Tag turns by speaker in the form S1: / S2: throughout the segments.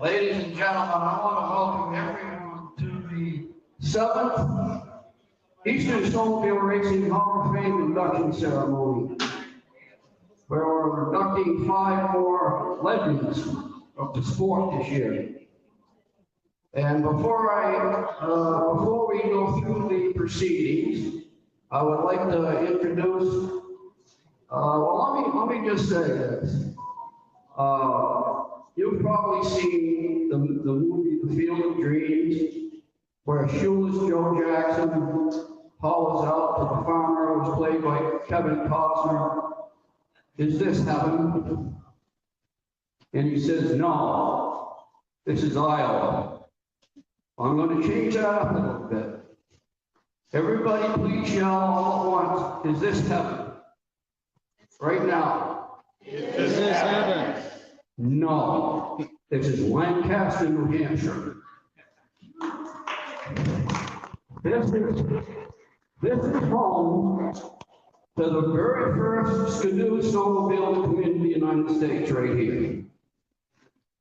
S1: Ladies and gentlemen, I want to welcome everyone to the 7th Eastern Snowmobile Racing Hall of Fame induction ceremony, where we're inducting 5 more legends of the sport this year. And before we go through the proceedings, I would like to introduce. Let me just say this. You've probably seen the movie The Field of Dreams, where shoeless Joe Jackson hollers out to the farmer, who was played by Kevin Costner, "Is this heaven?" And he says, "No, this is Iowa." I'm going to change that up a little bit. Everybody please yell all at once, "Is this heaven?" Right now.
S2: Is this heaven?
S1: No, this is Lancaster, New Hampshire. This is home to the very first Skidoo snowmobile to come into the United States right here.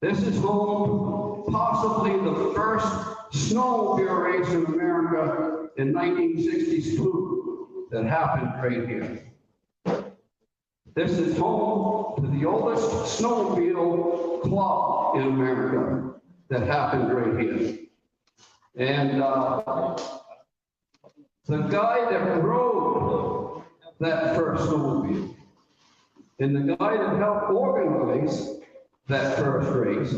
S1: This is home possibly the first snowmobile race in America in 1962 that happened right here. This is home to the oldest snowmobile club in America that happened right here. And the guy that rode that first snowmobile and the guy that helped organize that first race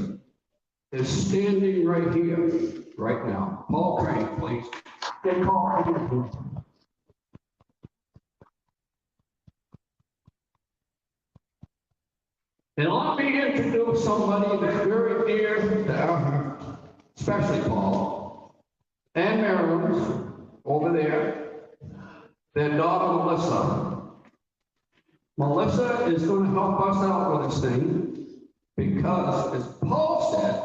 S1: is standing right here, right now. Paul Crane, please. Get Paul Crane. And let me introduce somebody that's very dear to our heart, especially Paul and Marilyn's over there, their daughter Melissa. Melissa is going to help us out with this thing because, as Paul said,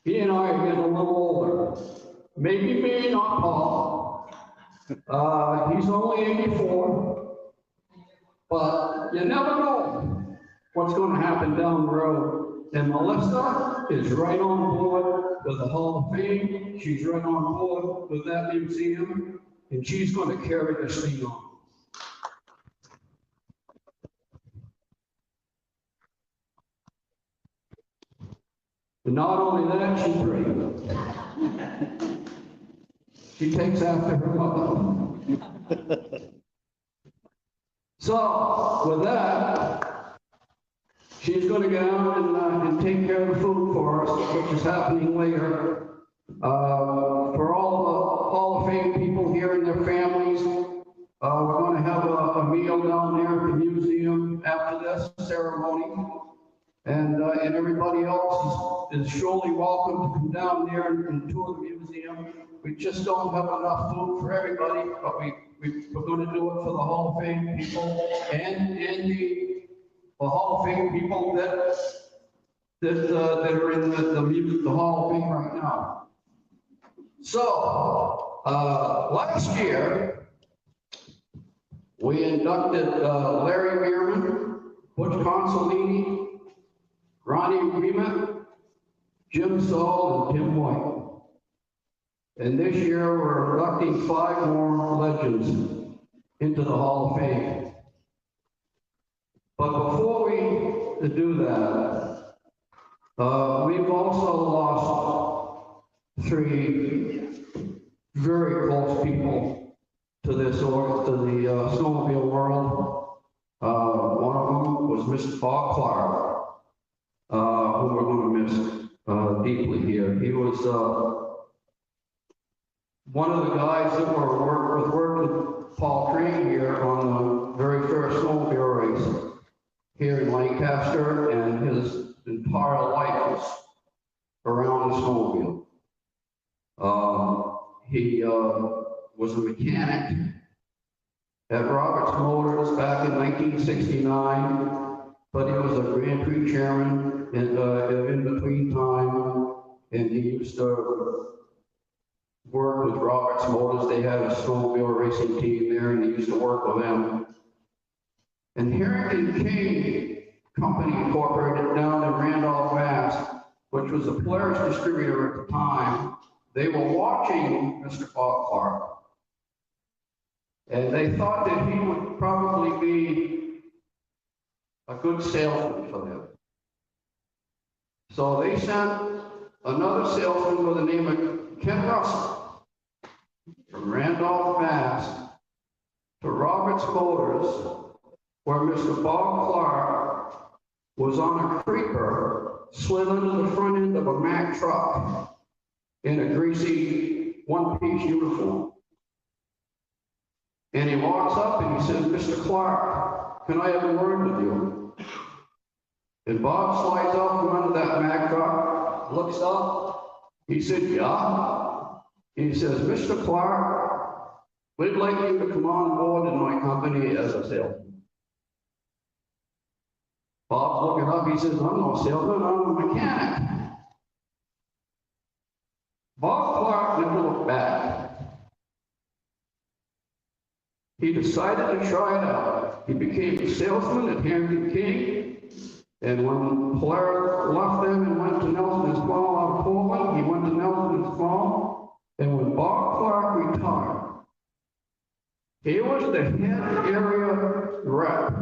S1: he and I are getting a little older. Maybe me, not Paul. He's only 84, but you never know what's going to happen down the road. And Melissa is right on board with the Hall of Fame. She's right on board with that museum, and she's going to carry this thing on. And not only that, she's brave. She takes after her mother. So, with that, she's going to go out and take care of the food for us, which is happening later. For all the Hall of Fame people here and their families, we're going to have a meal down there at the museum after this ceremony. And everybody else is surely welcome to come down there and tour the museum. We just don't have enough food for everybody, but we're going to do it for the Hall of Fame people and the Hall of Fame people that are in the Hall of Fame right now. So, last year, we inducted Larry Mearman, Butch Consolini, Ronnie Riemann, Jim Saul, and Tim White. And this year, we're inducting 5 more legends into the Hall of Fame. But before we do that, we've also lost 3 very close people to the snowmobile world. One of them was Mr. Bob Clark, who we're going to miss deeply here. He was one of the guys that worked with Paul Crane here on the very first snowmobile race here in Lancaster, and his entire life was around the snowmobile. He was a mechanic at Roberts Motors back in 1969, but he was a Grand Prix chairman in between time, and he used to work with Roberts Motors. They had a snowmobile racing team there, and he used to work with them. And Harrington King Company Incorporated down in Randolph, Mass. was a Polaris distributor at the time, they were watching Mr. Bob Clark. And they thought that he would probably be a good salesman for them. So they sent another salesman by the name of Ken Russell from Randolph, Mass. to Roberts Motors, where Mr. Bob Clark was on a creeper, slid under the front end of a Mack truck in a greasy one-piece uniform. And he walks up and he says, "Mr. Clark, can I have a word with you?" And Bob slides out from under that Mack truck, looks up. He said, "Yeah." He says, "Mr. Clark, we'd like you to come on board in my company as a salesman." Bob's looking up, he says, "I'm no salesman, I'm a mechanic." Bob Clark never looked back. He decided to try it out. He became a salesman at Hampton King. And when Polaris left them and went to Nelson's Fall out of Poland, he went to Nelson's Fall. And when Bob Clark retired, he was the head area rep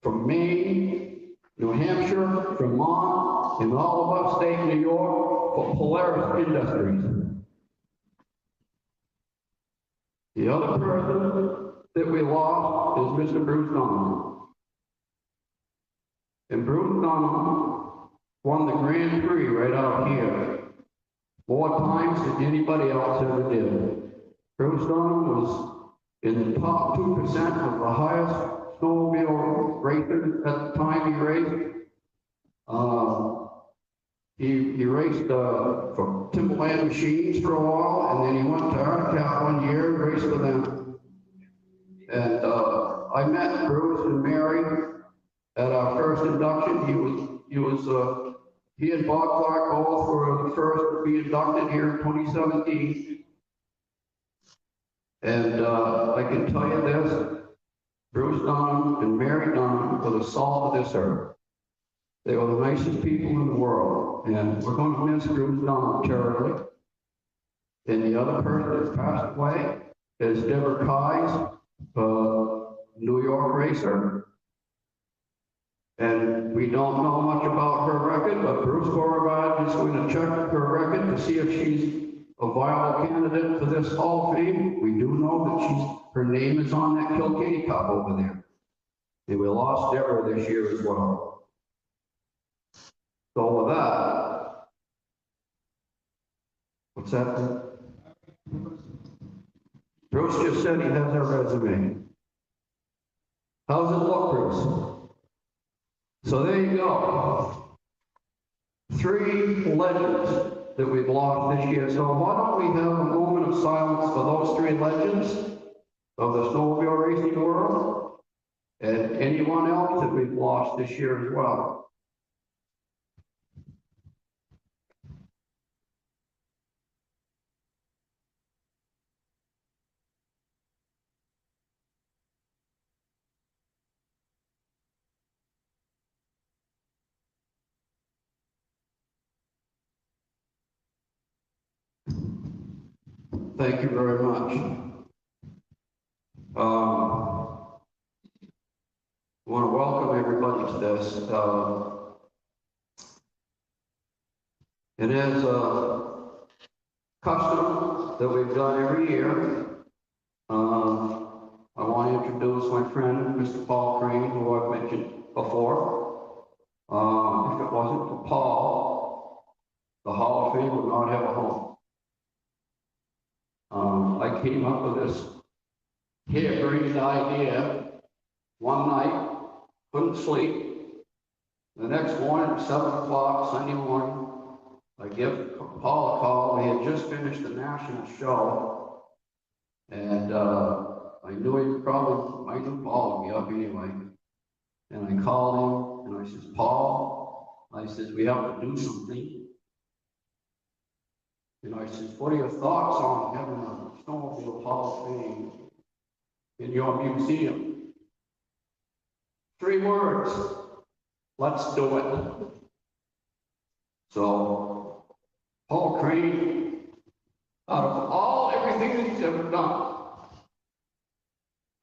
S1: from Maine, New Hampshire, Vermont, and all of upstate New York for Polaris Industries. The other person that we lost is Mr. Bruce Dunham. And Bruce Dunham won the Grand Prix right out here more times than anybody else ever did. Bruce Dunham was in the top 2% of the highest snowmobile racers at the time he raced. He raced for Timberland Machines for a while, and then he went to Arctic one year and raced for them. And I met Bruce and Mary at our first induction. He and Bob Clark both were the first to be inducted here in 2017. And I can tell you this, Bruce Dunham and Mary Dunham were the salt of this earth. They were the nicest people in the world, and we're going to miss Bruce Dunham terribly. And the other person that passed away is Deborah Keyes, New York racer. And we don't know much about her record, but Bruce Beauregard is going to check her record to see if she's a viable candidate for this Hall of Fame. We do know that her name is on that Kilkenny Cup over there. And we lost Deborah this year as well. So with that, what's that? Bruce just said he has her resume. How's it look, Bruce? So there you go. 3 legends that we've lost this year. So why don't we have a moment of silence for those 3 legends of the snowmobile racing world and anyone else that we've lost this year as well. Thank you very much. I want to welcome everybody to this. It is a custom that we've done every year. I want to introduce my friend, Mr. Paul Crane, who I've mentioned before. If it wasn't for Paul, the Hall of Fame would not have a home. I came up with this harebrained idea one night, couldn't sleep. The next morning at 7 o'clock, Sunday morning, I give Paul a call. He had just finished the national show, and I knew I knew Paul would be up anyway. And I called him, and I says, "Paul," I says, "we have to do something." And I says, "What are your thoughts on having a snowmobile Hall of Fame in your museum?" 3 words: let's do it. So Paul Crane, out of everything that he's ever done.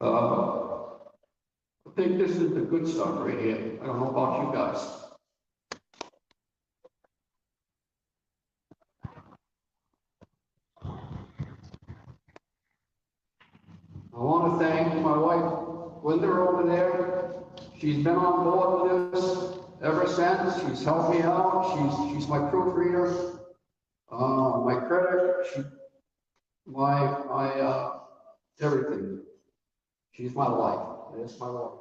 S1: I think this is the good stuff right here. I don't know about you guys. I want to thank my wife, Linda, over there. She's been on board with this ever since. She's helped me out. She's my proofreader, my critic, my everything. She's my life. That's my life.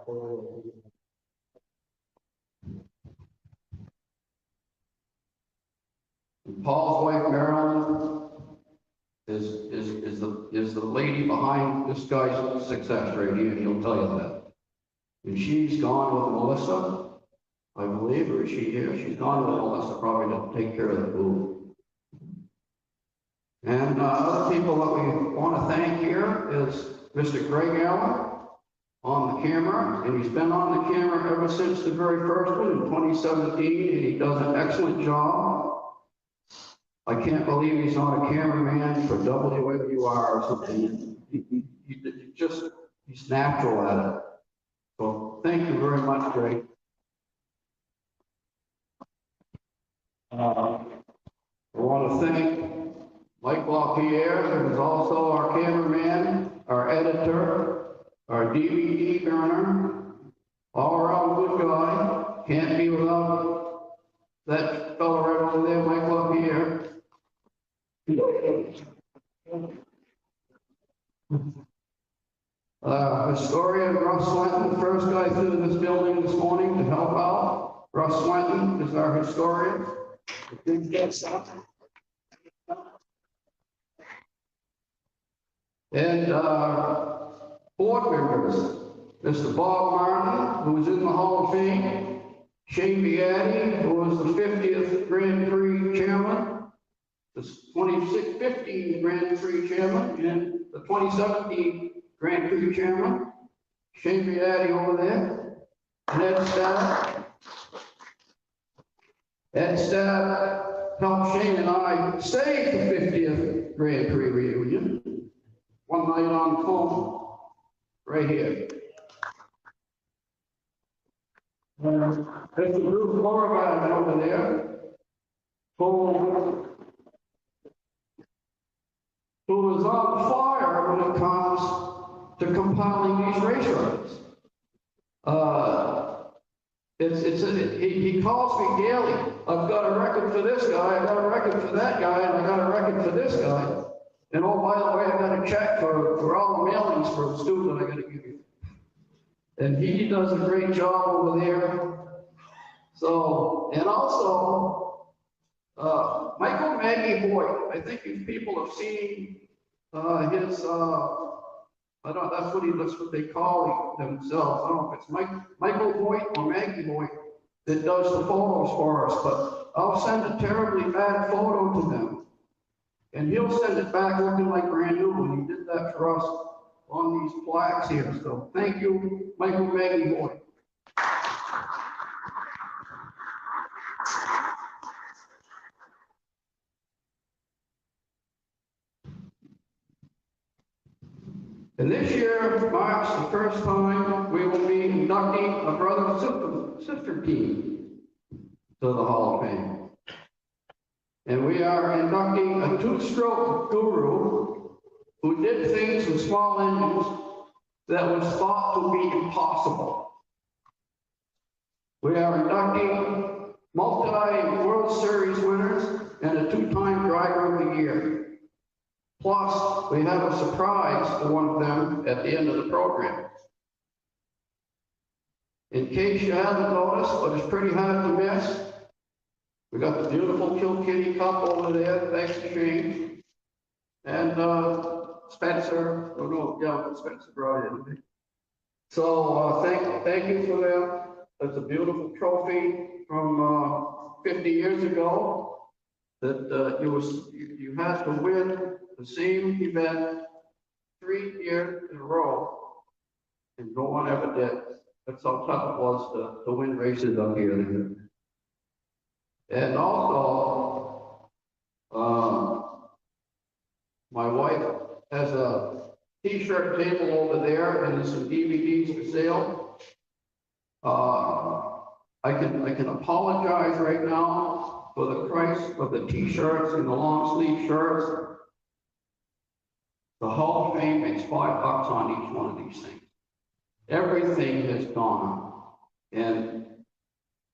S1: And Paul's wife, Marilyn, is the lady behind this guy's success right here. He'll tell you that. And she's gone with Melissa, I believe, or is she here? She's gone with Melissa probably to take care of the food. And other people that we want to thank here is Mr. Greg Allen on the camera, and he's been on the camera ever since the very first one in 2017, and he does an excellent job. I can't believe he's not a cameraman for WWR or something. He's natural at it. So thank you very much, Greg. I want to thank Mike LaPierre, who is also our cameraman, our editor, our DVD burner, all around good guy. Can't be without that fellow right over there, Mike LaPierre. Historian Russ Swenton, the first guy through this building this morning to help out. Russ Swenton is our historian. And board members, Mr. Bob Martin, who is in the Hall of Fame, Shane Beatty, who was the 50th Grand Prix chairman, the 2015 Grand Prix chairman, and the 2017 Grand Prix chairman, Shane Beatty over there, and Ed Stab. Ed Stab helped Shane and I save the 50th Grand Prix reunion one night on phone, right here. There's the Bruce Morgan over there, who is on fire when it comes to compiling these race records. He calls me daily. I've got a record for this guy, I got a record for that guy, and I got a record for this guy. And oh, by the way, I got a check for all the mailings for the student I got to give you. And he does a great job over there. So, and also, Michael Maggie Hoyt. I think if people have seen his, that's what they call themselves. I don't know if it's Michael Hoyt or Maggie Hoyt that does the photos for us, but I'll send a terribly bad photo to them. And he'll send it back looking like brand new, and he did that for us on these plaques here. So thank you, Michael Maggie Hoyt. And this year marks the first time we will be inducting a brother-sister team to the Hall of Fame. And we are inducting a two-stroke guru who did things with small engines that was thought to be impossible. We are inducting multi-World Series winners and a two-time driver of the year. Plus, we have a surprise for one of them at the end of the program. In case you haven't noticed, but it's pretty hard to miss, we got the beautiful Kilkenny Cup over there, thanks to Shane. And Spencer, Spencer brought it in. So thank you for them. It's a beautiful trophy from 50 years ago that you had to win the same event 3 years in a row, and no one ever did. That's how tough it was to win races up here. And also, My wife has a t-shirt table over there and there's some DVDs for sale. I can apologize right now for the price of the t-shirts and the long sleeve shirts. The Hall of Fame makes $5 on each one of these things. Everything has gone.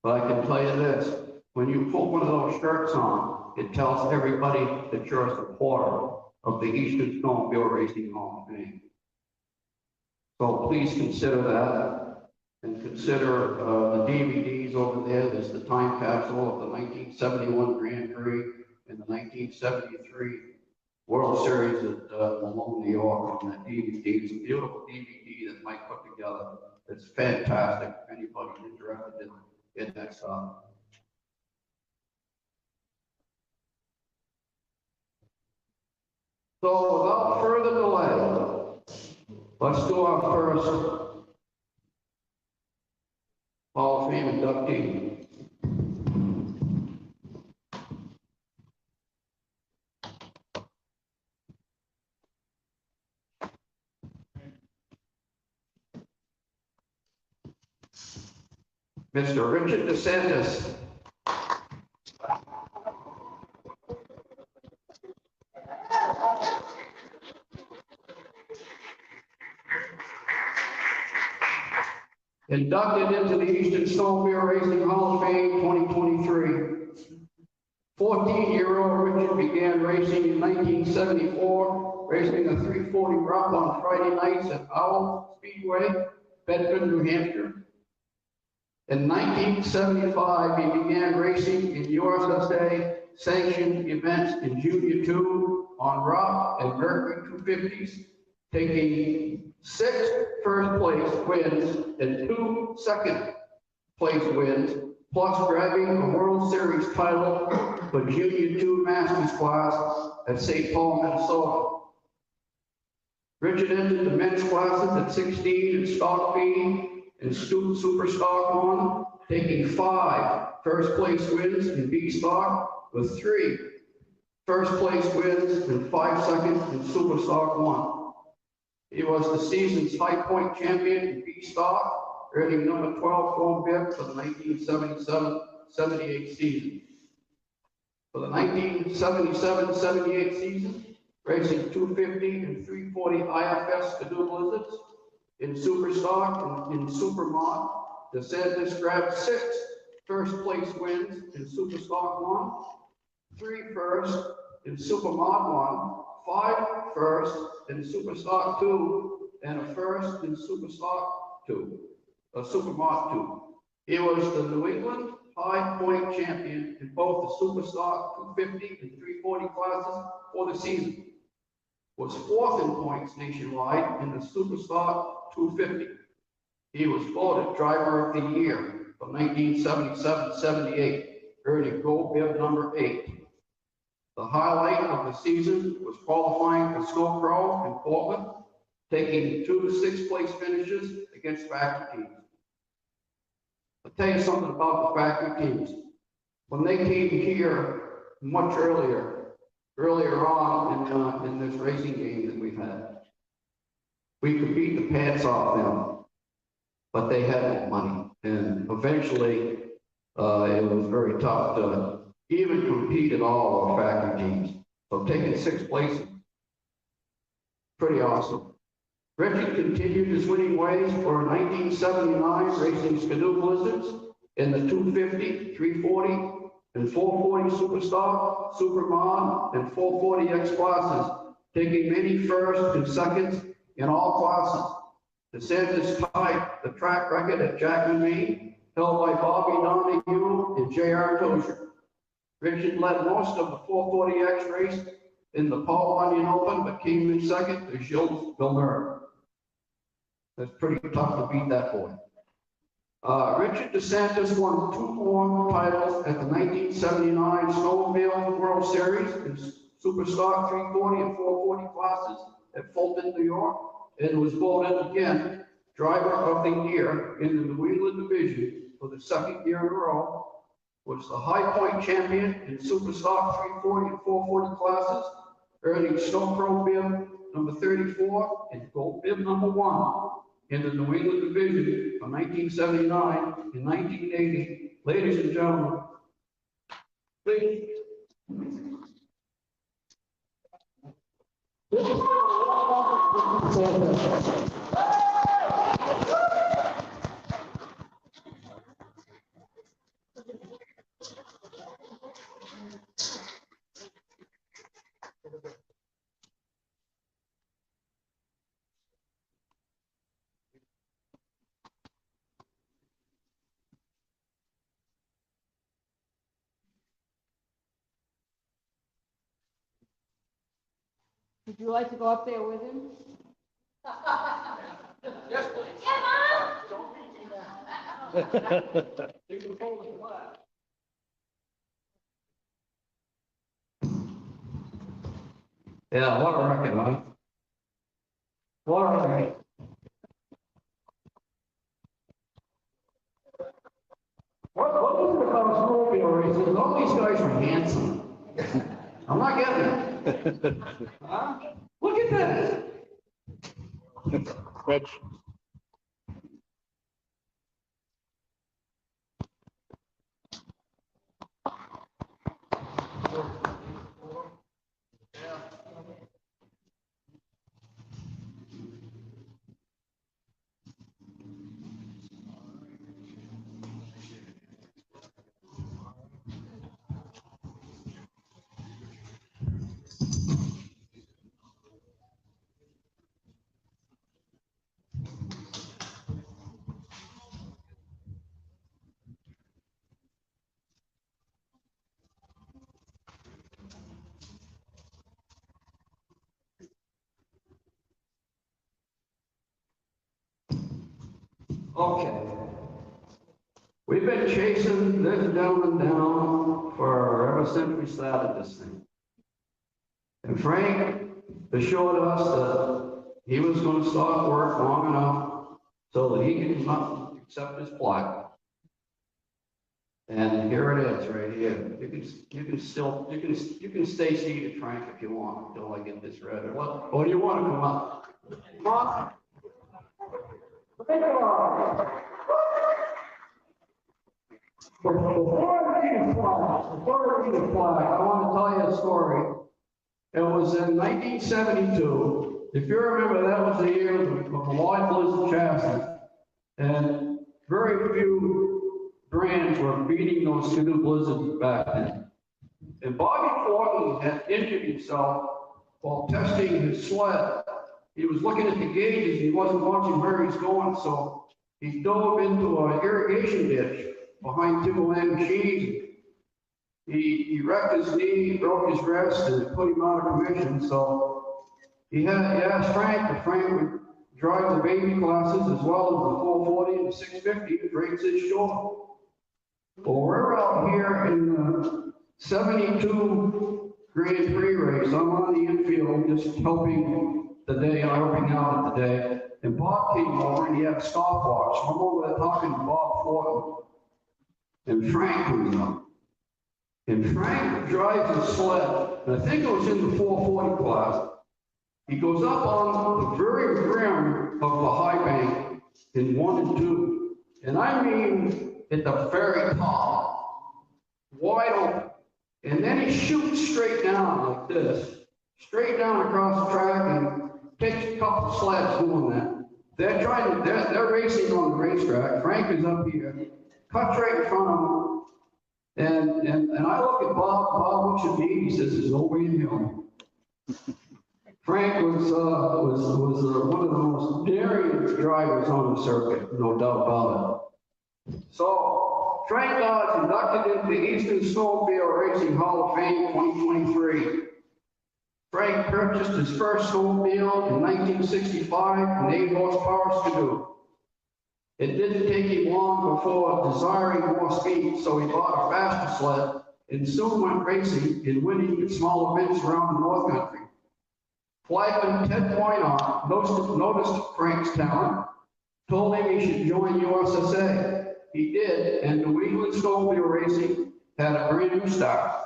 S1: But I can tell you this, when you put one of those shirts on, it tells everybody that you're a supporter of the Eastern Snowmobile Racing Hall of Fame. So please consider that, and consider the DVDs over there. There's the time capsule of the 1971 Grand Prix and the 1973 World Series at Malone, New York on that DVD. It's a beautiful DVD that Mike put together. It's fantastic. If anybody's interested in that stuff. So without further delay, let's do our first Hall of Fame inductee. Mr. Richard DeSantis. Inducted into the Eastern Snowmobile Racing Hall of Fame 2023. 14-year-old Richard began racing in 1974, racing a 340 route on Friday nights at Owl Speedway, Bedford, New Hampshire. In 1975, he began racing in USSA sanctioned events in Junior 2 on rock and Mercury 250s, taking 6 first-place wins and 2 second-place wins, plus grabbing a World Series title for Junior 2 Masters class at St. Paul, Minnesota. Richard entered the men's classes at 16 in stock B and super stock 1, taking 5 first-place wins in B stock with 3 first-place wins and 5 seconds in super stock 1. He was the season's high point champion in B stock, earning number 12 foam bib for the 1977-78 season. For the 1977-78 season, racing 250 and 340 IFS Skidoo Blizzards in super stock and in super mod, DeSantis grabbed 6 first-place wins in super stock 1, 3 first in super mod 1, 5 first in super stock 2, and a first in super stock 2, super mod 2. He was the New England high point champion in both the super stock 250 and 340 classes for the season. Was 4th in points nationwide in the super stock 250. He was voted driver of the year for 1977-78, earning gold bib number 8. The highlight of the season was qualifying for Snow Pro in Portland, taking 2 6th-place finishes against factory teams. I'll tell you something about the factory teams. When they came here much earlier on in this racing game that we've had, we could beat the pants off them, but they had no money. And eventually, it was very tough to even compete at all with factory teams. So taking 6th place, pretty awesome. Richard continued his winning ways for 1979, racing Skidoo Blizzards in the 250, 340, and 440 super stock, super mod, and 440X classes, taking many firsts and seconds in all classes. DeSantis tied the track record at Jackman, Maine, held by Bobby Donahue and J.R. Tozier. Richard led most of the 440X race in the Paul Bunyan Open, but came in second to Gilles Villeneuve. That's pretty tough to beat that boy. Richard DeSantis won 2 more titles at the 1979 Snowmobile World Series in Super Stock 340 and 440 classes at Fulton, New York, and was voted again driver of the year in the New England division for the 2nd year in a row. was the High Point champion in Superstock 340 and 440 classes, earning Snow Pro bib number 34 and Gold bib number 1 in the New England division from 1979 and 1980. Ladies and gentlemen, please.
S3: Would you like to go up there with him?
S1: Yes, please. You can hold the flag. Yeah, what a record, huh? What a record. What is it about snowmobile races? All these guys are handsome. I'm not getting it. Huh? Look at this.
S2: Rich.
S1: Okay. We've been chasing this gentleman down ever since we started this thing. And Frank assured us that he was going to stop work long enough so that he could come up and accept his plaque. And here it is, right here. You can stay seated, Frank, if you want, until I get this ready. Or do you want to come up? Come on. Before I read the flag, I want to tell you a story. It was in 1972. If you remember, that was the year of the Lloyd Blizzard chassis. And very few brands were beating those two Blizzards back then. And Bobby Thornton had injured himself while testing his sled. He was looking at the gauges, he wasn't watching where he's going, so he dove into an irrigation ditch behind Timberland machines. He wrecked his knee, broke his wrist, and put him out of commission. So he asked Frank if Frank would drive the baby classes as well as the 440 and the 650 to race his shore. Well, we're out here in the 72 Grand Prix race. I'm on the infield just helping out the day. And Bob came over and he had a stopwatch. I'm over there talking to Bob Thornton. And Frank was up. And Frank drives his sled, and I think it was in the 440 class. He goes up on the very rim of the high bank in 1 and 2. And I mean at the very top, wide open. And then he shoots straight down like this, straight down across the track, and takes a couple sleds doing that. They're racing on the racetrack. Frank is up here, cuts right in front of him. And I look at Bob looks at me, he says, there's no way in hell. Frank was one of the most daring drivers on the circuit, no doubt about it. So, Frank Dodge inducted into the Eastern Snowmobile Racing Hall of Fame 2023. Frank purchased his first snowmobile in 1965, an 8 horsepower Skidoo. It didn't take him long before desiring more speed, so he bought a faster sled and soon went racing and winning at small events around the North Country. Flagman Ted Poynott noticed Frank's talent, told him he should join USSA. He did, and New England Snowmobile Racing had a brand new start.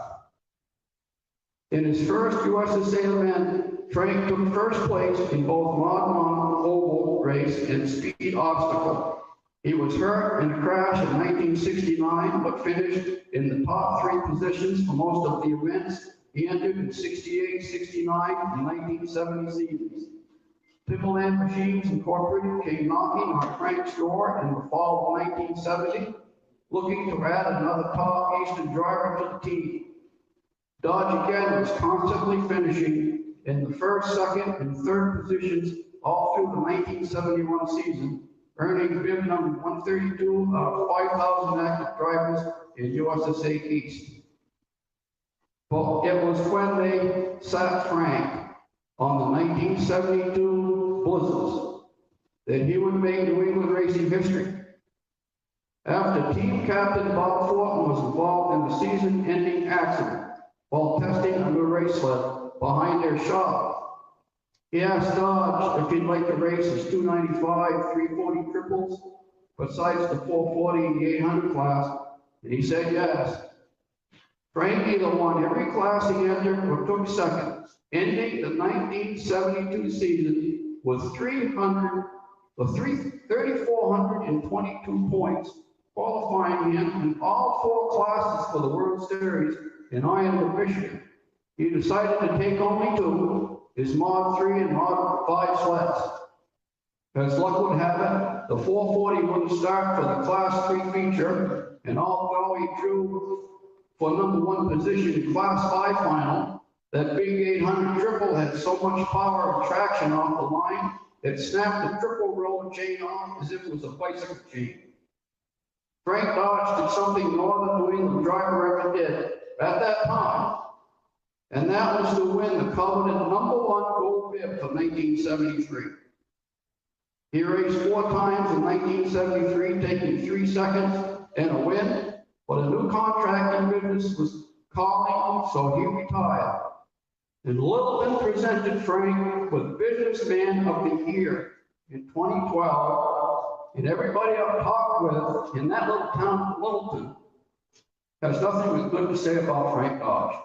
S1: In his first USSA event, Frank took first place in both Mod oval race and speed obstacle. He was hurt in a crash in 1969, but finished in the top 3 positions for most of the events. He entered in 68, 69, and 1970 seasons. Timberland Machines Incorporated came knocking on Frank's door in the fall of 1970, looking to add another top Eastern driver to the team. Dodge again was constantly finishing in the first, second, and third positions all through the 1971 season, earning bib number 132 out of 5,000 active drivers in USSA East. But it was when they sat Frank on the 1972 Blizzards that he would make New England racing history. After team captain Bob Thornton was involved in the season-ending accident while testing a new race sled behind their shop, he asked Dodge if he'd like to race his 295, 340 triples besides the 440 and the 800 class, and he said yes. Frank either won every class he entered or took second, ending the 1972 season with 3,422 points, qualifying him in all 4 classes for the World Series in Ironwood, Michigan. He decided to take only 2, his Mod 3 and Mod 5 sleds. As luck would have it, the 440 wouldn't start for the Class 3 feature, and although he drew for #1 position in Class 5 final, that big 800 triple had so much power and traction off the line, it snapped the triple roller chain off as if it was a bicycle chain. Frank Dodge did something no other New England driver ever did at that time, and that was to win the coveted #1 gold bib for 1973. He raced 4 times in 1973, taking 3 seconds and a win, but a new contracting business was calling, so he retired. And Littleton presented Frank with Businessman of the Year in 2012, and everybody I've talked with in that little town of Littleton has nothing but good to say about Frank Dodge.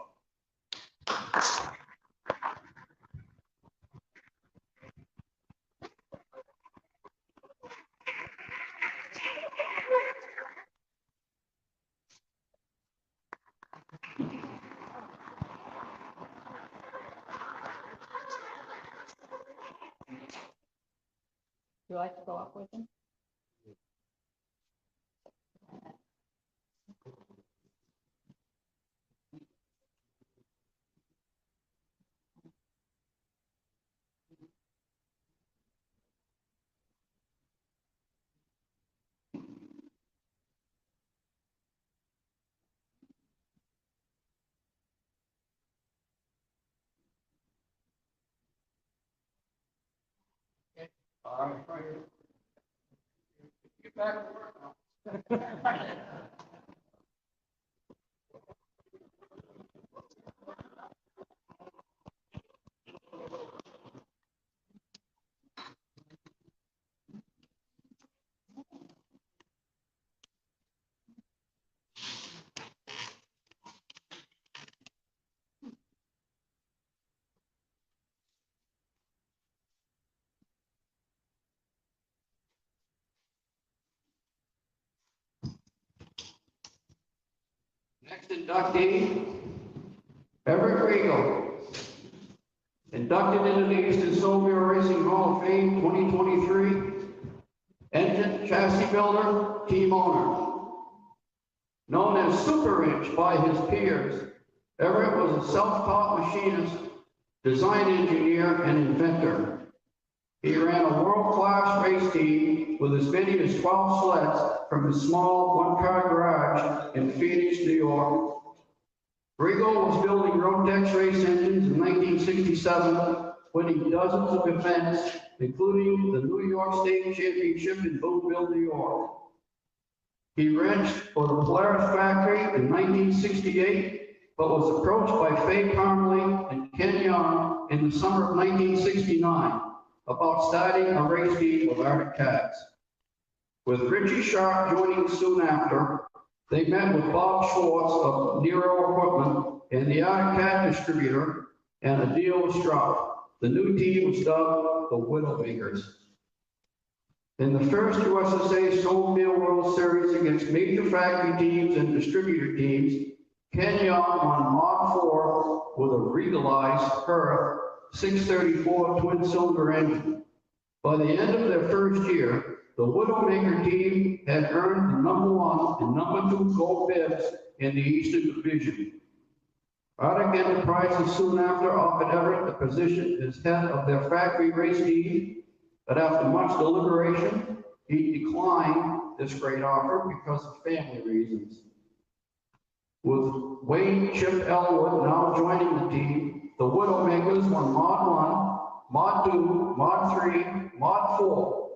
S3: Would you like to go up with him?
S1: All right, Frank. Get back to work now. Next inductee, Everett Regal, inducted into the Eastern Snowmobile Racing Hall of Fame 2023, engine, chassis builder, team owner. Known as Super Inch by his peers, Everett was a self-taught machinist, design engineer, and inventor. He ran a world-class race team with as many as 12 sleds from his small one-car garage in Phoenix, New York. Regal was building Rotex race engines in 1967, winning dozens of events, including the New York State Championship in Boonville, New York. He wrenched for the Polaris factory in 1968, but was approached by Fay Parmalee and Ken Young in the summer of 1969 about starting a race team with Arctic Cats. With Richie Sharp joining soon after, They met with Bob Schwartz of Nero Equipment and the Cat distributor, and a deal was struck. The new team was dubbed the Widowmakers. In the first USSA Snowmobile World Series against major factory teams and distributor teams, Ken Young won Mod 4 with a regalized Perth 634 twin-cylinder engine. By the end of their first year, the Widowmaker team had earned the #1 and #2 gold bibs in the Eastern Division. Arctic Enterprises soon after offered Everett the position as head of their factory race team, but after much deliberation, he declined this great offer because of family reasons. With Wayne Chip Elwood now joining the team, the Widowmakers won Mod 1, Mod 2, Mod 3, Mod 4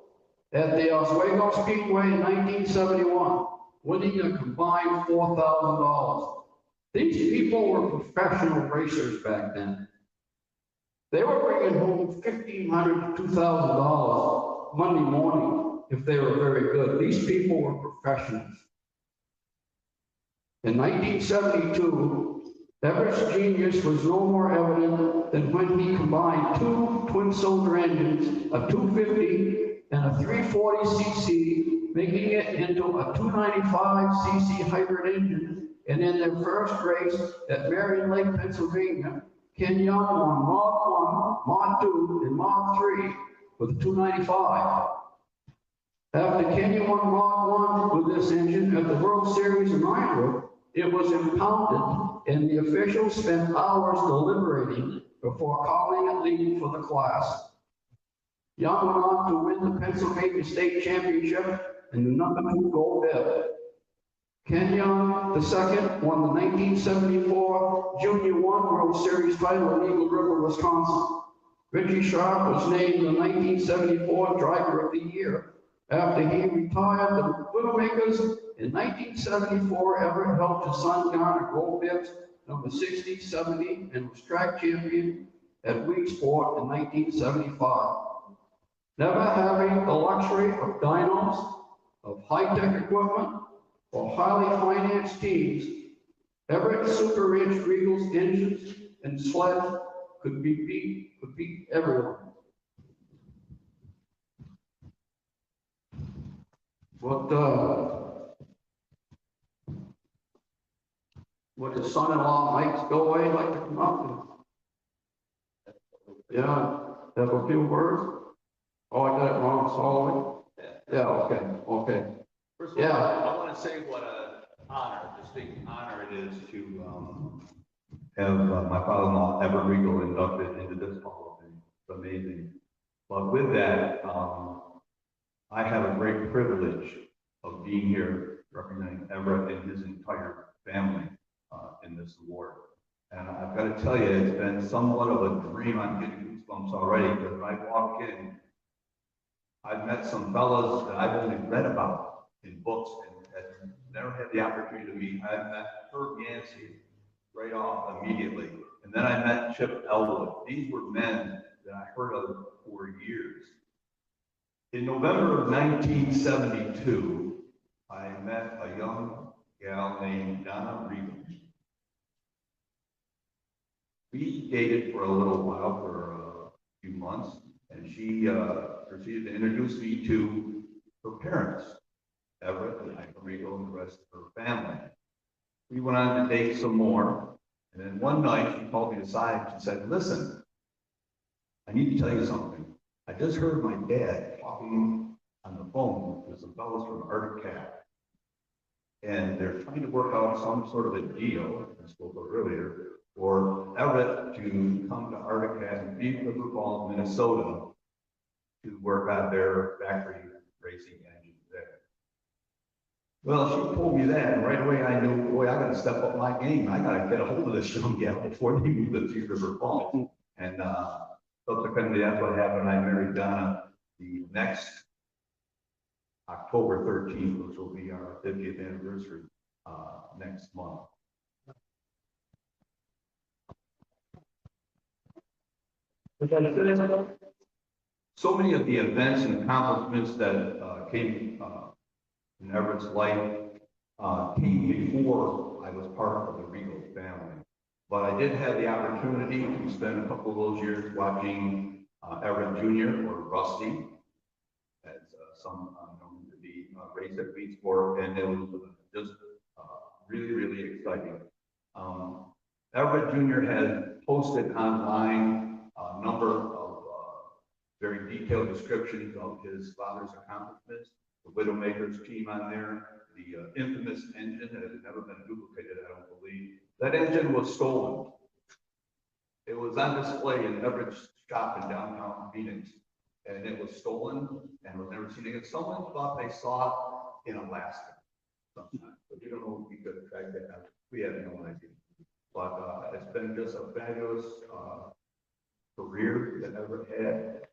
S1: at the Oswego Speedway in 1971, winning a combined $4,000. These people were professional racers back then. They were bringing home $1,500 to $2,000 Monday morning if they were very good. These people were professionals. In 1972, Everett's genius was no more evident than when he combined two twin-cylinder engines, a 250 and a 340cc, making it into a 295cc hybrid engine. And in their first race at Marion Lake, Pennsylvania, Ken Young won Mod 1, Mod 2, and Mod 3 with 295. After Ken won Mod 1 with this engine at the World Series in Iowa, it was impounded, and the officials spent hours deliberating before calling it legal for the class. Young went on to win the Pennsylvania State Championship and the #2 gold bib. Ken Young II won the 1974 Junior 1 World Series title in Eagle River, Wisconsin. Richie Sharp was named the 1974 Driver of the Year. After he retired the Widowmakers in 1974, Everett helped his son garner gold bibs number 60, 70, and was track champion at Weeksport in 1975. Never having the luxury of dynos, of high-tech equipment, or highly financed teams, Everett Super Ranch Regal's engines and sled could beat everyone. Would his son-in-law Mike Spillway like to come up and, have a few words? Oh, I got it wrong, sorry. Yeah, okay.
S4: First of all, I want to say what an honor, distinct honor it is to have my father-in-law, Everett Regal, inducted into this Hall of Fame. It's amazing. But with that, I have a great privilege of being here representing Everett and his entire family in this award. And I've got to tell you, it's been somewhat of a dream. I'm getting goosebumps already, because when I walk in, I've met some fellows that I've only read about in books and never had the opportunity to meet. I met Herb Yancey right off immediately. And then I met Chip Elwood. These were men that I heard of for years. In November of 1972, I met a young gal named Donna Regal. We dated for a little while, for a few months, and she proceeded to introduce me to her parents, Everett and Ida Regal, and the rest of her family. We went on to date some more, and then one night she called me aside and said, "Listen, I need to tell you something. I just heard my dad talking on the phone with some fellows from Arctic Cat, and they're trying to work out some sort of a deal, I spoke about earlier, for Everett to come to Arctic Cat in Beef River Falls, Minnesota, to work on their factory racing engines there." Well, she told me that, and right away I knew, boy, I got to step up my game. I got to get a hold of this young gal before they move to Beef River Falls. And subsequently, that's what happened. I married Donna the next October 13th, which will be our 50th anniversary next month. So many of the events and accomplishments that came in Everett's life came before I was part of the Regal family. But I did have the opportunity to spend a couple of those years watching Everett Jr. or Rusty, as some know him to be, race at Beachport, and it was just really, really exciting. Everett Jr. has posted online a number of very detailed descriptions of his father's accomplishments. The Widowmakers team on there, the infamous engine that has never been duplicated, I don't believe. That engine was stolen. It was on display in Everett's shop in downtown Phoenix, and it was stolen and was never seen again. Someone thought they saw it in Alaska sometime, but you don't know if we could track that out. We have no idea. But it's been just a fabulous career that Everett had.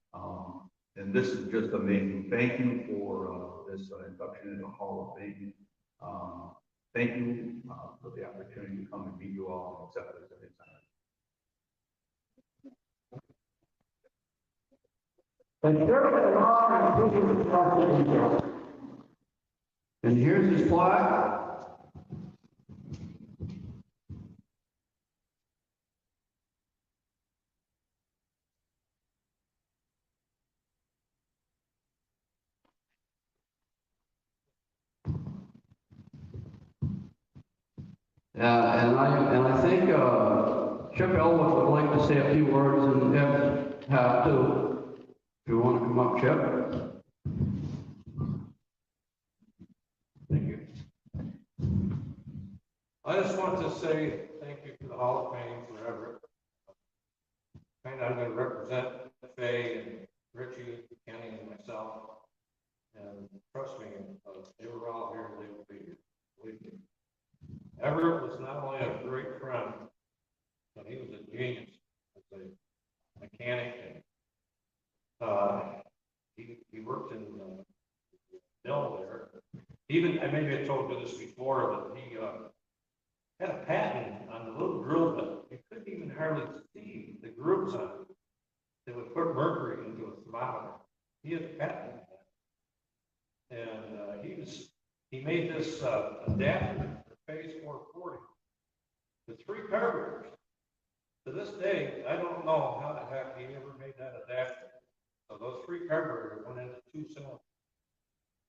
S4: And this is just amazing. Thank you for this induction into the Hall of Fame. Thank you for the opportunity to come and meet you all and accept this at this time.
S1: And here's his plaque. And I think Chip Elwood would like to say a few words, and Ed have too. If you want to come up, Chip.
S5: Thank you. I just want to say thank you to the Hall of Fame for Everett. And I'm going to represent Faye and Richie, Kenny, and myself. And trust me, they were all here, they will be here. Believe me. Everett was not only a great friend, but he was a genius as a mechanic. And he worked in the mill there. Even, maybe I told you this before, but he had a patent on the little drill bit. You couldn't even hardly see the grooves on it. They would put mercury into a thermometer. He had a patent on that. And he made this adapter for Phase 440 with 3 carburetors. To this day, I don't know how the heck he ever made that adapter. So those 3 carburetors went into 2 cylinders.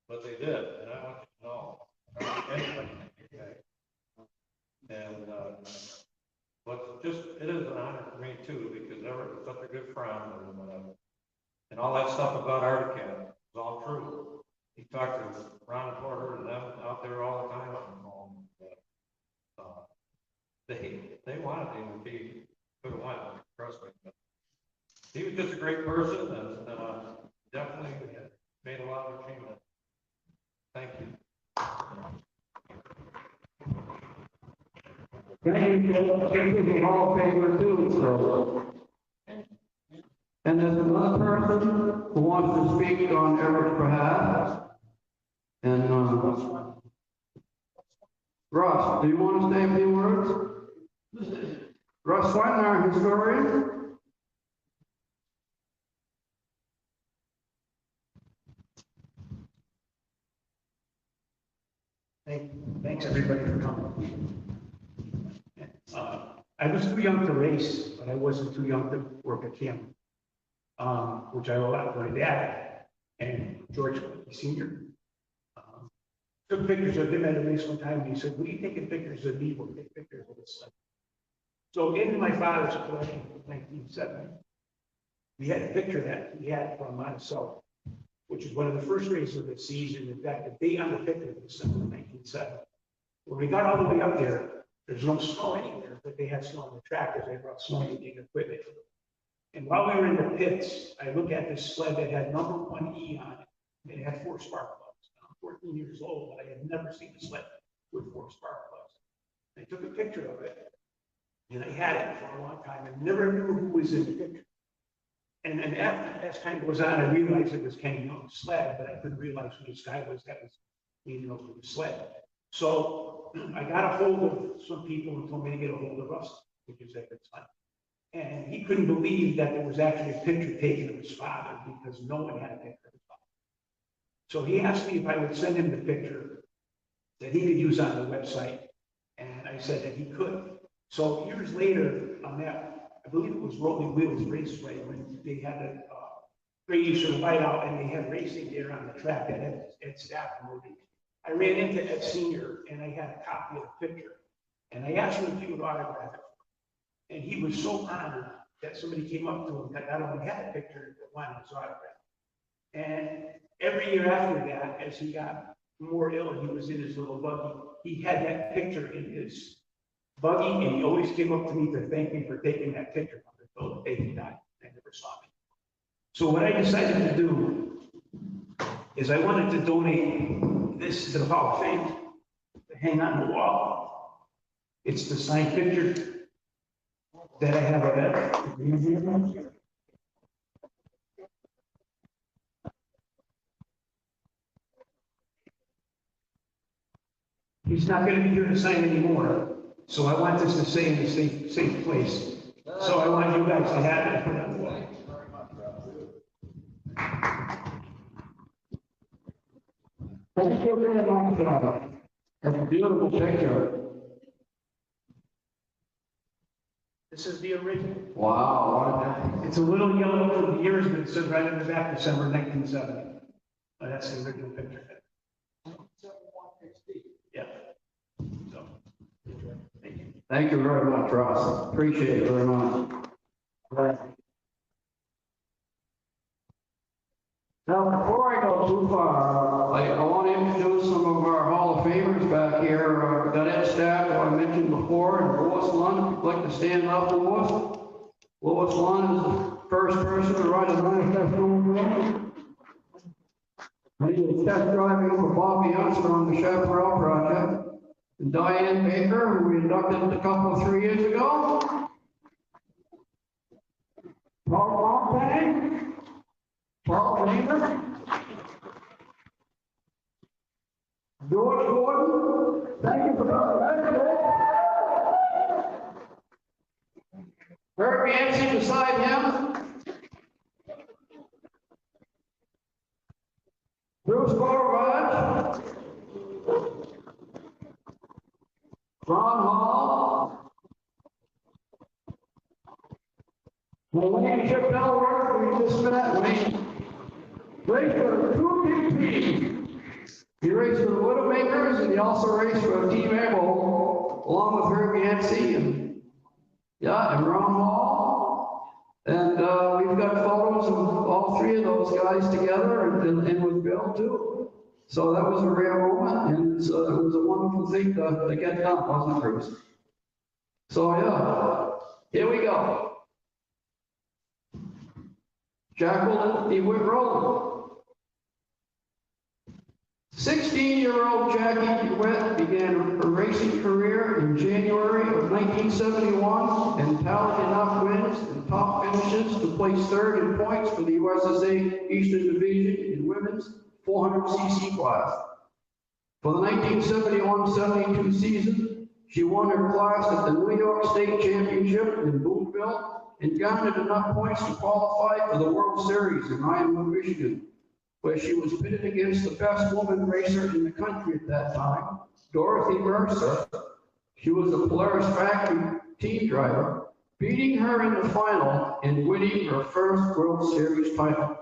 S5: But they did, and I want you to know. Anyway, okay. And but just it is an honor for me too, because Everett was such a good friend, and all that stuff about ArctiCat was all true. He talked to Ron Porter and them out there all the time on the phone. They wanted him to be could have won, trust me. But he was just a great person, and definitely made a lot of achievement. Thank you.
S1: Thank you, the Hall of Famer too. So. And there's another person who wants to speak on Everett's behalf. And Russ, do you want to say a few words? Russ Swanton, our historian.
S6: Thanks everybody for coming. I was too young to race, but I wasn't too young to work at camp, which I owe a lot to my dad and George Sr. Took pictures of him at a race one time, and he said, "Will you taking pictures of me? We'll take pictures of this." So in my father's collection in 1970, we had a picture that he had from Monticello, which is one of the first races of the season. In fact, the date on the picture was December 1970. When we got all the way up there's no snow anywhere, but they had snow on the track because they brought snowmaking equipment. And while we were in the pits, I looked at this sled that had number 1E on it. And it had 4 spark plugs. I'm 14 years old, but I had never seen a sled with 4 spark plugs. I took a picture of it, and I had it for a long time and never knew who was in the picture. And after, as time goes on, I realized it was Kenny Young's sled, but I couldn't realize who this guy was that was leaning over the sled. So I got a hold of some people and told me to get a hold of us, which is at the time. And he couldn't believe that there was actually a picture taken of his father because no one had a picture of his father. So he asked me if I would send him the picture that he could use on the website. And I said that he could. So years later, on that, I believe it was Rolling Wheels Raceway, when they had a great use of the whiteout and they had racing there on the track that had staff promoting. I ran into Ed Senior and I had a copy of the picture. And I asked him if he would autograph it. And he was so honored that somebody came up to him that not only had a picture, but wanted his autograph. And every year after that, as he got more ill, he was in his little buggy. He had that picture in his buggy, and he always came up to me to thank me for taking that picture until the day he died. I never saw me. So what I decided to do is I wanted to donate this to the Hall of Fame to hang on the wall. It's the signed picture that I have of it. He's not going to be here to sign anymore, so I want this to stay in a safe place. So I want you guys to have it and put it on the wall.
S1: Thank you very much. That's a beautiful picture.
S6: This is the original.
S1: Wow,
S6: It's a little yellow for the years, but it said right in the back, December 1970. That's the original picture. Yeah. So, thank you.
S1: thank you very much, Ross. Appreciate it very much. Now, before I go too far, I want to introduce some of our Hall of Famers back here. Got Ed Stack, who I mentioned before, and Lois Lund. If you'd like to stand up, Lois. Lois Lund is the first person to ride a Lancaster snowmobile. He was test driving for Bobby Johnson on the Chaparral project. And Diane Baker, who we inducted a couple of 3 years ago. Paul Montang. Paul Weaver. George Gordon. Thank you for coming. Herb Yancey beside him. Bruce Gorvage. Ron Hall. Wayne Chappelle, we just met Wayne. Raced for 2 teams. He raced for the Widowmakers, and he also raced for Team Able, along with Herb Yancey and Ron Hall. And we've got photos of all 3 of those guys together, and with Bill too. So that was a rare moment, and it was a wonderful thing to get done, wasn't it, Bruce? So here we go. Jacqueline DeWitt Rowland. 16-year-old Jackie DeWitt began her racing career in January of 1971 and tallied enough wins and top finishes to place 3rd in points for the USSA Eastern Division in women's 400cc class. For the 1971-72 season, she won her class at the New York State Championship in Boonville and garnered enough points to qualify for the World Series in Iowa, Michigan, where she was pitted against the best woman racer in the country at that time, Dorothy Mercer. She was a Polaris Factory team driver, beating her in the final and winning her first World Series title.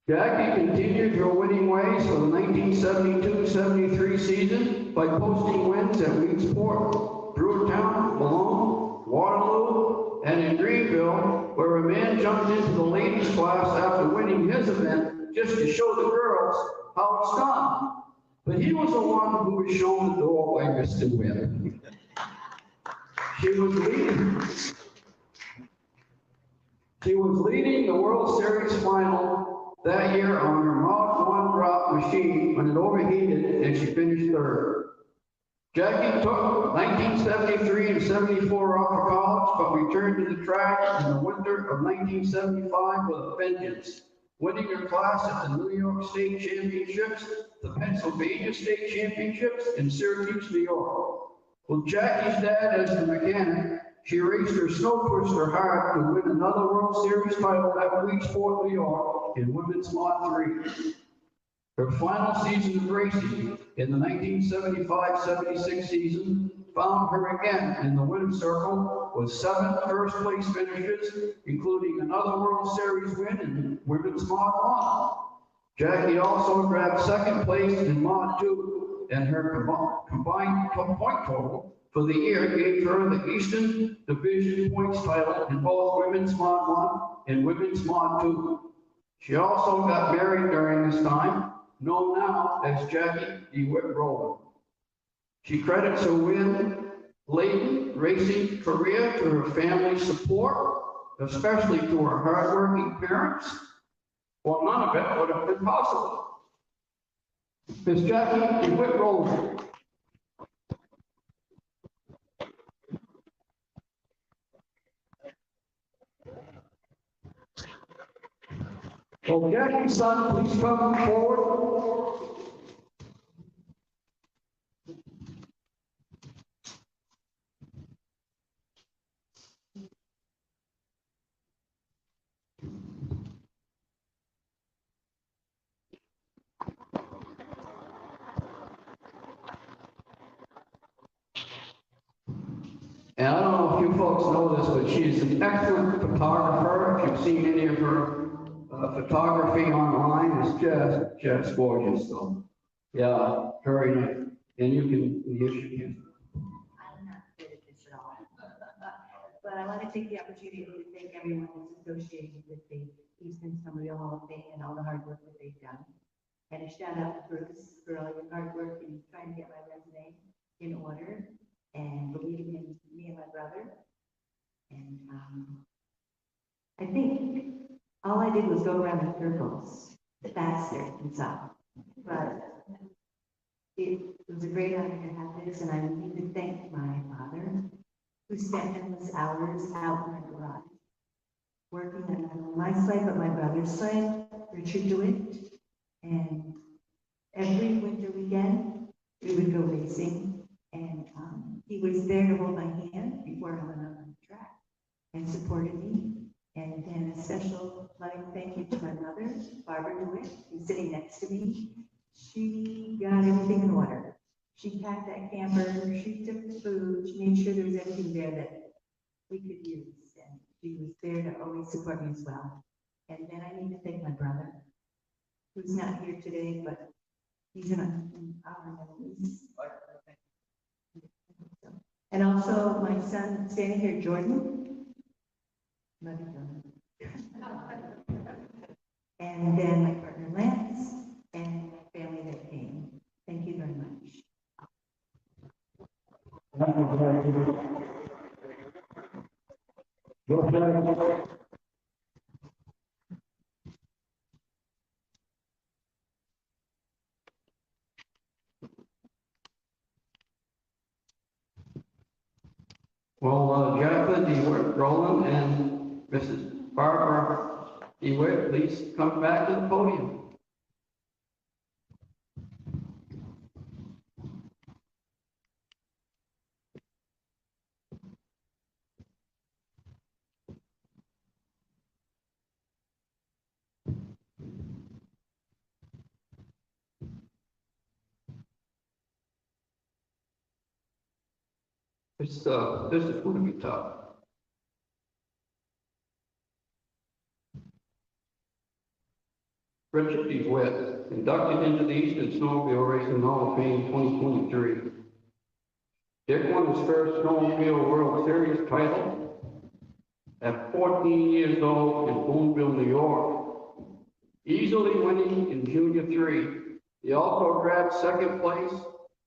S1: Jackie continued her winning ways for the 1972-73 season by posting wins at Weedsport, Brewertown, Malone, Waterloo, and in Greenville, where a man jumped into the ladies class after winning his event just to show the girls how it's done. But he was the one who was shown the doorway to win. She was leading the World Series final that year on her Mod 1 drop machine when it overheated and she finished 3rd. Jackie took 1973 and 74 off of college, but returned to the track in the winter of 1975 with a vengeance, winning her class at the New York State Championships, the Pennsylvania State Championships, and Syracuse, New York. With Jackie's dad as the mechanic, she raced her snow twister hard to win another World Series title at Wilkesport, New York in women's Mod 3. Her final season of racing in the 1975-76 season found her again in the winner's circle with 7 first-place finishes, including another World Series win in women's Mod 1. Jackie also grabbed second place in Mod 2, and her combined point total for the year gave her the Eastern Division points title in both women's Mod 1 and women's Mod 2. She also got married during this time, known now as Jackie DeWitt Rowland. She credits her win-laden racing career to her family's support, especially to her hardworking parents. Well, none of it would have been possible. Miss Jackie DeWitt Rowland. So Jackie's son, please come forward. And I don't know if you folks know this, but she is an excellent photographer. If you've seen any of her photography online, it's just gorgeous. So, yeah, very nice. And you can, yes, you can.
S7: I'm not good at this at all. But I want to take the opportunity to thank everyone that's associated with the Eastern Snowmobile Hall of Fame and all the hard work that they've done. And a shout out to Bruce for all your hard work in trying to get my resume in order and believing in me and my brother. And I think all I did was go around in circles faster and stuff. But it was a great honor to have this, and I need to thank my father, who spent endless hours out in the garage, working on my sled, but my brother's sled, Richard DeWitt. And every winter weekend, we would go racing, and he was there to hold my hand before I went out on the track and supported me. And then a special loving thank you to my mother, Barbara DeWitt, who's sitting next to me. She got everything in order. She packed that camper, she took the food, she made sure there was everything there that we could use. And she was there to always support me as well. And then I need to thank my brother, who's not here today, but he's in our memories. And also my son standing here, Jordan. Love you, Jordan. And then my partner Lance and my family that came. Thank you very much.
S1: Well, Jacqueline DeWitt Rowland and Mrs. Barbara DeWitt, please come back to the podium. This is going to be tough. Richard DeWitt, inducted into the Eastern Snowmobile Racing Hall of Fame 2023. Dick won his first Snowmobile World Series title at 14 years old in Boonville, New York, easily winning in Junior 3. He also grabbed second place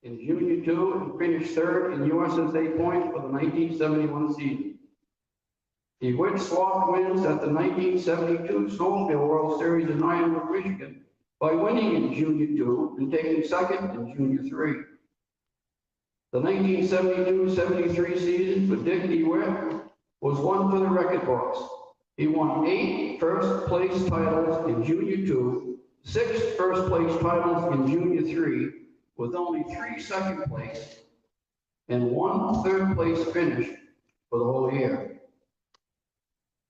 S1: in Junior 2 and finished third in USSA points for the 1971 season. DeWitt swapped wins at the 1972 Snowmobile World Series in Ironwood, Michigan by winning in Junior 2 and taking second in Junior 3. The 1972-73 season for Dick DeWitt was one for the record books. He won 8 first place titles in Junior 2, 6 first place titles in Junior 3, with only 3 second place and 1 third place finish for the whole year.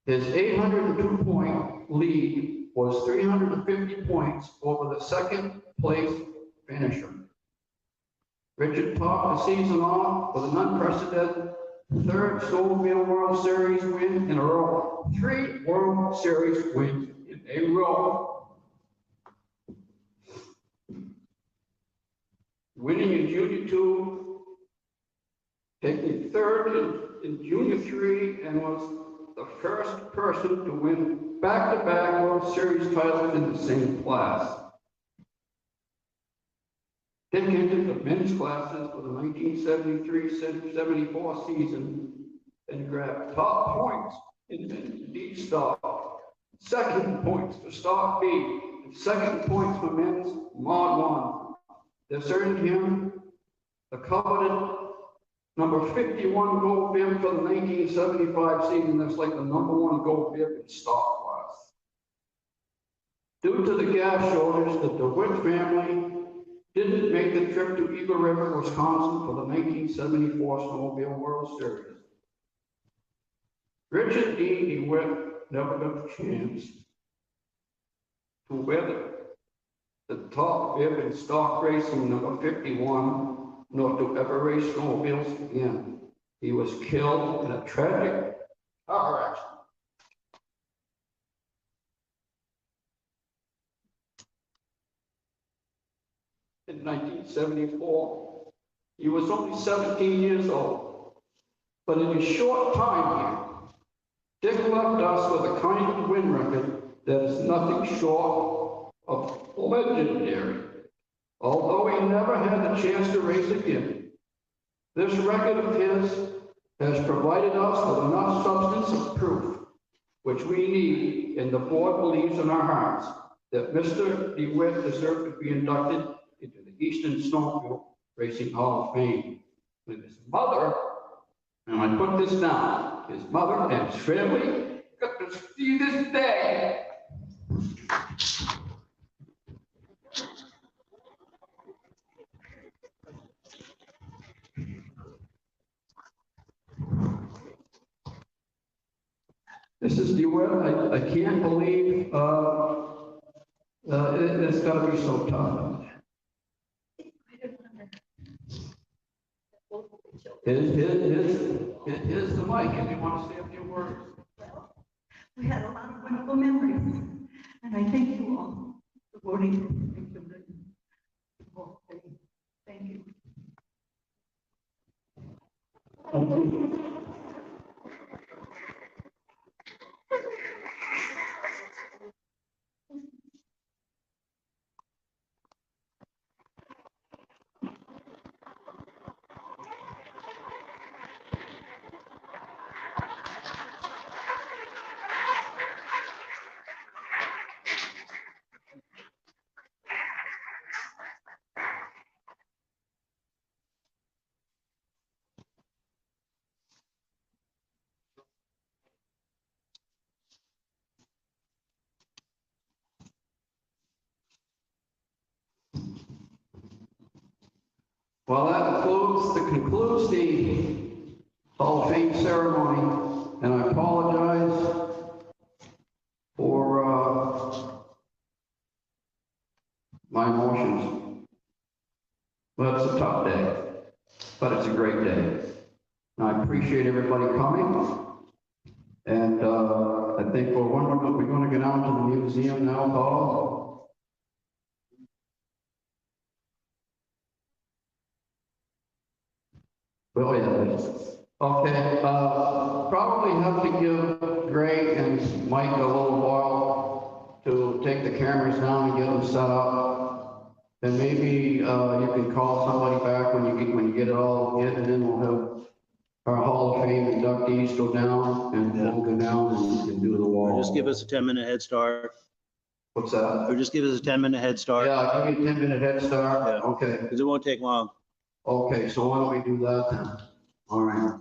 S1: His 802-point lead was 350 points over the second place finisher. Richard topped the season off with an unprecedented third Snowmobile World Series win in a row. 3 World Series wins in a row. Winning in Junior 2, taking third in Junior 3, and was the first person to win back-to-back World Series titles in the same class. Dick entered the men's classes for the 1973-74 season and grabbed top points in men's D stock, second points for stock B, and second points for men's Mod 1. This earned him the coveted number 51 gold bib for the 1975 season. That's like the number 1 gold bib in stock class. Due to the gas shortage, the DeWitt family didn't make the trip to Eagle River, Wisconsin for the 1974 Snowmobile World Series. Richard D. DeWitt never got the chance to wear the top bib in stock racing number 51, nor to ever race snowmobiles again. He was killed in a tragic car accident. In 1974, he was only 17 years old, but in a short time here, Dick left us with a kind of win record that is nothing short of legendary. Although he never had the chance to race again, this record of his has provided us with enough substance of proof, which we need, and the board believes in our hearts, that Mr. DeWitt deserved to be inducted into the Eastern Snowmobile Racing Hall of Fame. With his mother, and I put this down, his mother and his family got to see this day. This is DeWitt. I can't believe it's got to be so tough. Here's the mic if you want to say a few words.
S7: We had a lot of wonderful memories, and I thank you all for voting for the whole thing. Thank you.
S1: Well, that concludes the Hall of Fame ceremony, and I apologize for my emotions. But it's a tough day, but it's a great day. And I appreciate everybody coming, and I think we're going to get out to the museum now, Paul. Well, yeah. Okay, probably have to give Greg and Mike a little while to take the cameras down and get them set up. And maybe you can call somebody back when you get it all in, and then we'll have our Hall of Fame inductees go down, and we'll go down and do the wall.
S2: Or just give us a 10-minute head start.
S1: What's that?
S2: Or just give us a 10-minute head start.
S1: Yeah, I'll give you a 10-minute head start.
S2: Yeah.
S1: Okay.
S2: Because it won't take long.
S1: Okay, so why don't we do that then? All right.